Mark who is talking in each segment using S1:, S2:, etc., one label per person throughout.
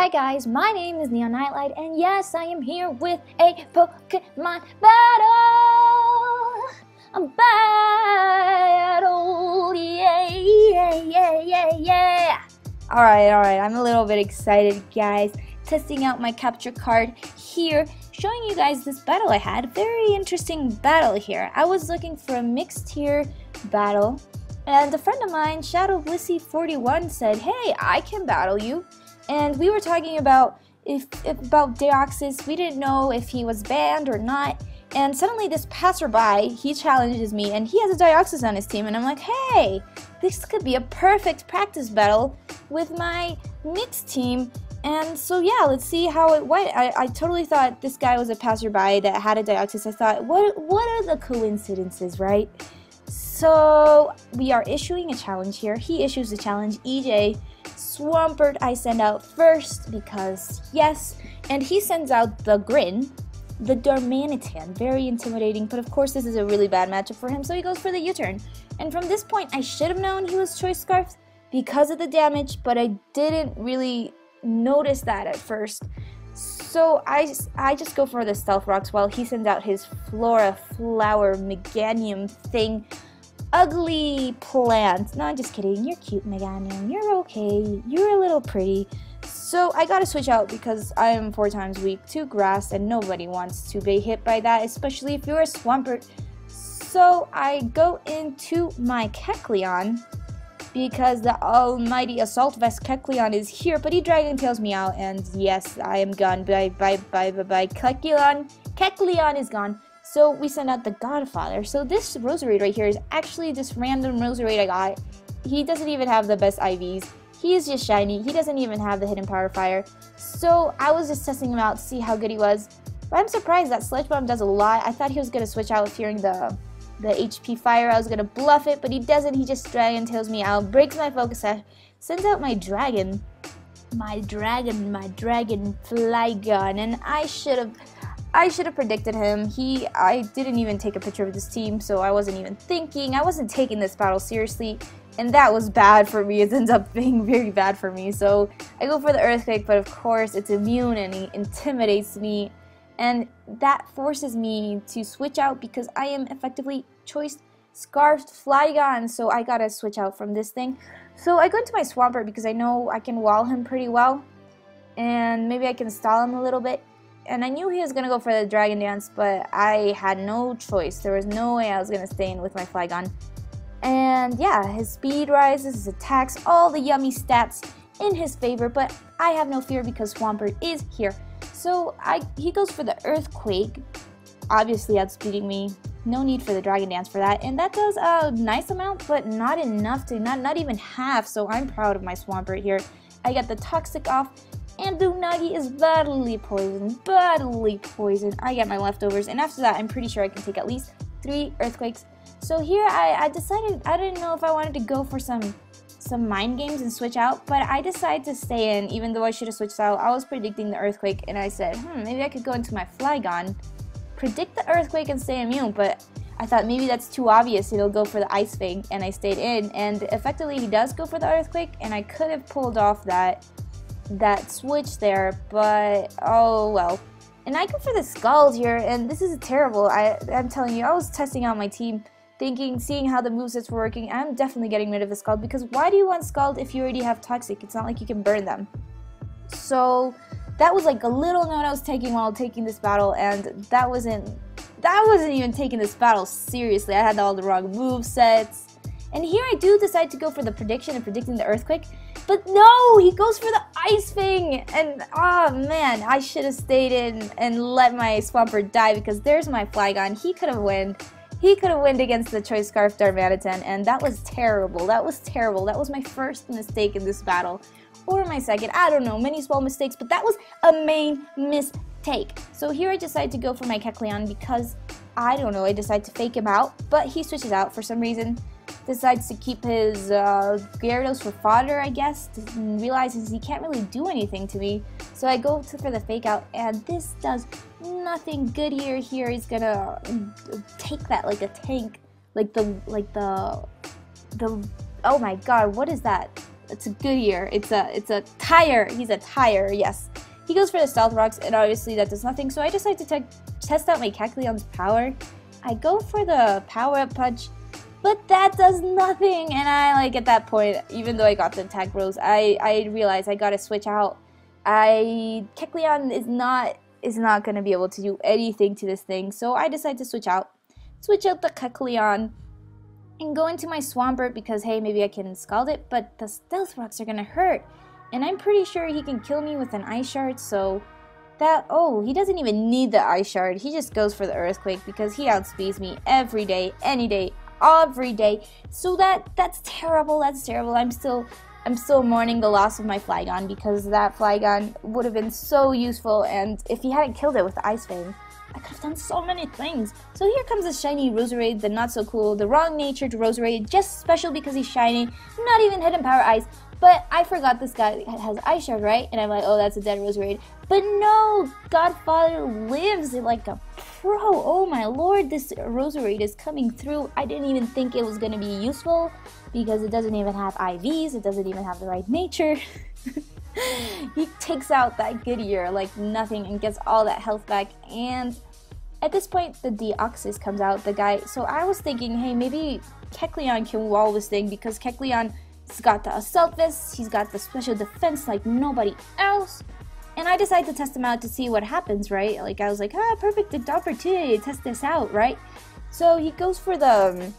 S1: Hi guys, my name is Neon Nightlight, and yes, I am here with a Pokemon battle! A battle! Yeah! Alright, I'm a little bit excited, guys. Testing out my capture card here, showing you guys this battle I had. Very interesting battle here. I was looking for a mixed tier battle, and a friend of mine, ShadowBlissy41, said, hey, I can battle you. And we were talking about about Deoxys. We didn't know if he was banned or not. And suddenly this passerby, he challenges me, and he has a Deoxys on his team. And I'm like, hey, this could be a perfect practice battle with my mixed team. And so yeah, let's see how it went. I totally thought this guy was a passerby that had a Deoxys. I thought, what are the coincidences, right? So we are issuing a challenge here. He issues a challenge. EJ Swampert I send out first because yes, and he sends out the Grin, the Darmanitan, very intimidating, but of course this is a really bad matchup for him, so he goes for the U-turn. And from this point I should have known he was Choice Scarf because of the damage, but I didn't really notice that at first. So I just go for the Stealth Rocks while he sends out his Flora Flower Meganium thing. Ugly plant. No, I'm just kidding. You're cute, Meganium. You're okay. You're a little pretty. So I gotta switch out because I am 4 times weak to grass and nobody wants to be hit by that, especially if you're a Swampert. So I go into my Kecleon because the almighty Assault Vest Kecleon is here, but he Dragon Tails me out, and yes, I am gone. Bye. Kecleon is gone. So we send out the Godfather. So this Roserade right here is actually just random Roserade I got. He doesn't even have the best IVs. He is just shiny. He doesn't even have the hidden power fire. So I was just testing him out to see how good he was. But I'm surprised that Sledge Bomb does a lot. I thought he was going to switch out fearing the HP fire. I was going to bluff it, but he doesn't. He just Dragon Tails me out, breaks my focus set, sends out my Dragon. My Dragon Flygon, and I should have predicted him. I didn't even take a picture of this team, so I wasn't even thinking. I wasn't taking this battle seriously, and that was bad for me. It ends up being very bad for me. So I go for the Earthquake, but of course it's immune and he intimidates me, and that forces me to switch out because I am effectively Choice Scarfed Flygon, so I gotta switch out from this thing. So I go into my Swampert because I know I can wall him pretty well, and maybe I can stall him a little bit. And I knew he was going to go for the Dragon Dance, but I had no choice. There was no way I was going to stay in with my Flygon. And yeah, his speed rises, his attacks, all the yummy stats in his favor, but I have no fear because Swampert is here. So he goes for the Earthquake, obviously outspeeding me. No need for the Dragon Dance for that. And that does a nice amount, but not enough to, not even half, so I'm proud of my Swampert here. I got the Toxic off. And Dunagi is badly poisoned. I get my leftovers, and after that I'm pretty sure I can take at least 3 Earthquakes. So here I decided, I didn't know if I wanted to go for some mind games and switch out, but I decided to stay in even though I should have switched out. I was predicting the Earthquake, and I said, maybe I could go into my Flygon, predict the Earthquake and stay immune, but I thought maybe that's too obvious. He'll go for the Ice Fang, and I stayed in, and effectively he does go for the Earthquake, and I could have pulled off that switch there, but oh well. And I go for the Scald here, and this is terrible. I'm telling you, I was testing out my team, seeing how the movesets were working. I'm definitely getting rid of the Scald, because why do you want Scald if you already have Toxic? It's not like you can burn them. So that was like a little note I was taking while taking this battle, and that wasn't even taking this battle seriously. I had all the wrong movesets. And here I do decide to go for the prediction and predicting the Earthquake, but no, he goes for the Ice Fang, and oh man, I should have stayed in and let my Swampert die because there's my Flygon. He could have won. He could have won against the Choice Scarf Darmanitan, and that was terrible. That was terrible. That was my first mistake in this battle, or my second. I don't know, many small mistakes, but that was a main mistake. So here I decide to go for my Kecleon because, I don't know, I decide to fake him out, but he switches out for some reason. Decides to keep his Gyarados for fodder, I guess, and realizes he can't really do anything to me. So I go for the fake out, and this does nothing good here. Here he's gonna take that like a tank, like the oh my god, what is that? It's a good year. It's a tire. He's a tire. Yes. He goes for the Stealth Rocks, and obviously that does nothing. So I decide to test out my Kecleon's power. I go for the Power Up Punch, but that does nothing. And I like at that point, even though I got the attack rose, I realized I gotta switch out. Kecleon is not gonna be able to do anything to this thing. So I decide to switch out the Kecleon and go into my Swampert because hey, maybe I can scald it. But the Stealth Rocks are gonna hurt. And I'm pretty sure he can kill me with an Ice Shard, so that, oh, he doesn't even need the Ice Shard. He just goes for the Earthquake because he outspeeds me every day, any day, every day. So that's terrible, that's terrible. I'm still mourning the loss of my Flygon because that Flygon would have been so useful, and if he hadn't killed it with the Ice Fang, I could have done so many things. So here comes the shiny Roserade, the not so cool, the wrong-natured Roserade, just special because he's shiny, not even hidden power ice. But I forgot this guy has Ice Shard, right? And I'm like, oh, that's a dead Roserade. But no, Godfather lives like a pro. Oh my lord, this Roserade is coming through. I didn't even think it was going to be useful because it doesn't even have IVs. It doesn't even have the right nature. He takes out that Goodyear like nothing and gets all that health back. And at this point, the Deoxys comes out, the guy. So I was thinking, hey, maybe Kecleon can wall this thing because Kecleon... he's got the Assault Vest, he's got the special defense like nobody else. And I decided to test him out to see what happens, right? Like, I was like, perfect opportunity to test this out, right? So he goes for the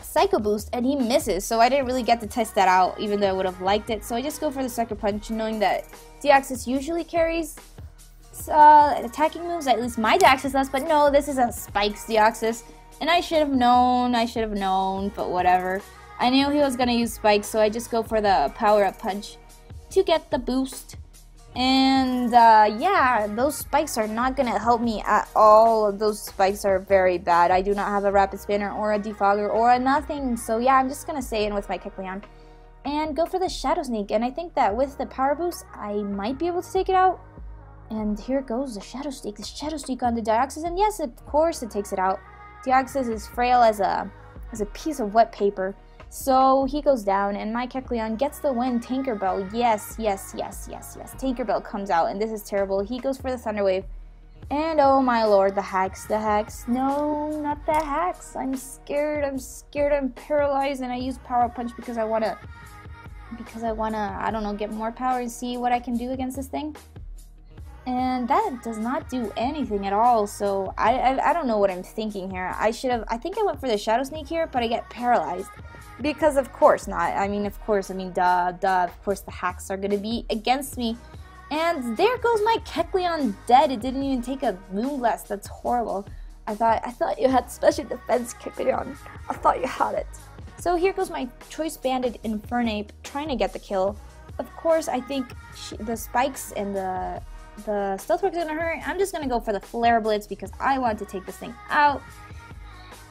S1: Psycho Boost, and he misses. So I didn't really get to test that out, even though I would have liked it. So I just go for the Sucker Punch, knowing that Deoxys usually carries attacking moves. At least my Deoxys does, but no, this is a Spikes Deoxys. And I should have known, but whatever. I knew he was going to use Spikes, so I just go for the Power Up Punch to get the boost. And yeah, those Spikes are not going to help me at all. Those Spikes are very bad. I do not have a Rapid Spinner or a Defogger or a nothing. So yeah, I'm just going to stay in with my Kecleon and go for the Shadow Sneak. And I think that with the Power Boost, I might be able to take it out. And here goes the Shadow Sneak. The Shadow Sneak on the Deoxys. And yes, of course it takes it out. Deoxys is frail as a piece of wet paper. So he goes down, and my Kecleon gets the win. Tinkerbell, yes. Tinkerbell comes out, and this is terrible. He goes for the Thunder Wave, and oh my lord, the hacks. No, not the hacks. I'm scared. I'm paralyzed, and I use Power Punch because I wanna, I don't know, get more power and see what I can do against this thing. And that does not do anything at all. So I don't know what I'm thinking here. I think I went for the Shadow Sneak here, but I get paralyzed. Because of course not. Of course the hacks are gonna be against me. And there goes my Kecleon dead. It didn't even take a Moonblast. That's horrible. I thought you had special defense, Kecleon. I thought you had it. So here goes my Choice Banded Infernape trying to get the kill. Of course, I think the Spikes and the Stealth Rock's gonna hurt. I'm just gonna go for the Flare Blitz because I want to take this thing out.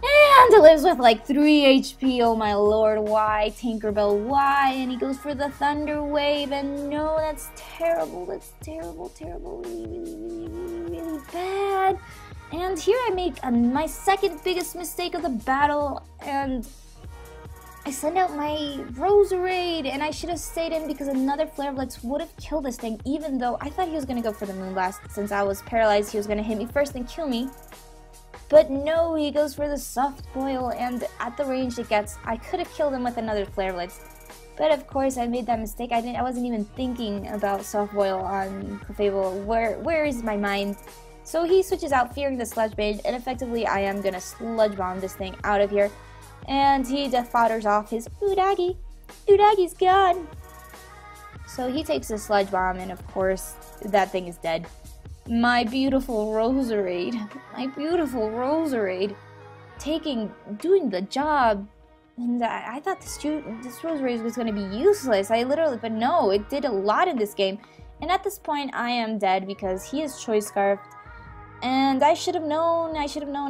S1: And it lives with like 3 HP, oh my lord, why? Tinkerbell, why? And he goes for the Thunder Wave, and no, that's terrible, really bad. And here I make my second biggest mistake of the battle, and I send out my Roserade, and I should have stayed in because another Flare Blitz would have killed this thing, even though I thought he was going to go for the Moonblast. Since I was paralyzed, he was going to hit me first and kill me. But no, he goes for the Soft Boil, and at the range it gets, I could have killed him with another Flare Blitz. But of course, I made that mistake. I wasn't even thinking about Soft Boil on Clefable. Where is my mind? So he switches out, fearing the Sludge Bane, and effectively I am gonna Sludge Bomb this thing out of here. And he defodders off his Udagi. Udagi's gone. So he takes the Sludge Bomb, and of course, that thing is dead. My beautiful Roserade, doing the job. And I thought this Roserade was going to be useless. But no, it did a lot in this game. And at this point, I am dead because he is Choice Scarfed. And I should have known. I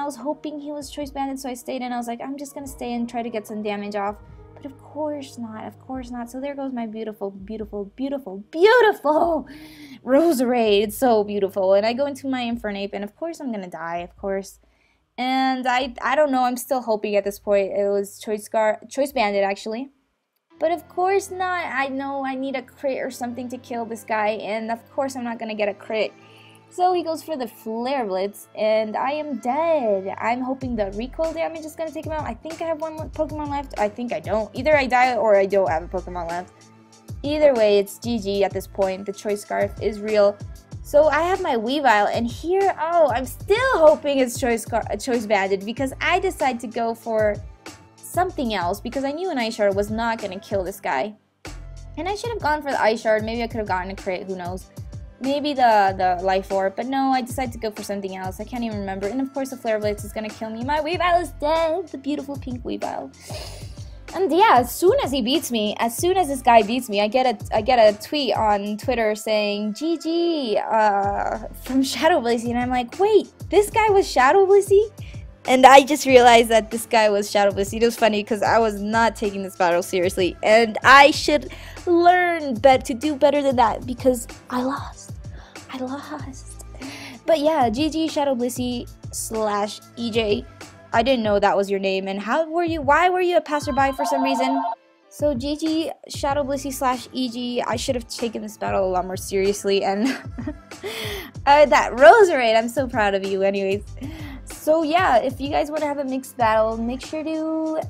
S1: was hoping he was Choice Banded, so I stayed in. I was like, I'm just going to stay and try to get some damage off. But of course not. So there goes my beautiful Roserade. It's so beautiful. And I go into my Infernape, and of course I'm gonna die, of course. And I don't know, I'm still hoping at this point it was Choice Banded, actually. But of course not. I know I need a crit or something to kill this guy, and of course I'm not gonna get a crit. So he goes for the Flare Blitz, and I am dead. I'm hoping the recoil damage is going to take him out. I think I have one Pokemon left. I think I don't. Either I die or I don't have a Pokemon left. Either way, it's GG at this point. The Choice Scarf is real. So I have my Weavile, and here, oh, I'm still hoping it's Choice Banded because I decided to go for something else because I knew an Ice Shard was not going to kill this guy. And I should have gone for the Ice Shard. Maybe I could have gotten a crit. Who knows? Maybe the Life Orb, but no, I decided to go for something else. I can't even remember. And of course the Flare Blitz is gonna kill me. My Weavile is dead, the beautiful pink Weavile. And yeah, as soon as he beats me, as soon as this guy beats me, I get a tweet on Twitter saying GG from Shadow Blissey, and I'm like, wait, this guy was Shadow Blissey? And I just realized that this guy was Shadow Blissey. It was funny because I was not taking this battle seriously, and I should learn to do better than that because I lost. But yeah, GG Shadow Blissey / EJ. I didn't know that was your name. And why were you a passerby for some reason? So GG Shadow Blissey / EG. I should have taken this battle a lot more seriously. And that Roserade, I'm so proud of you anyways. So yeah, if you guys want to have a mixed battle, make sure to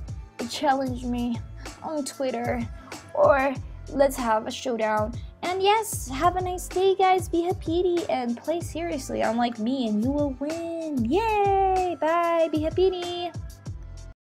S1: challenge me on Twitter, or let's have a showdown. And yes, have a nice day, guys. Be happy and play seriously, unlike me, and you will win. Yay! Bye. Be happy.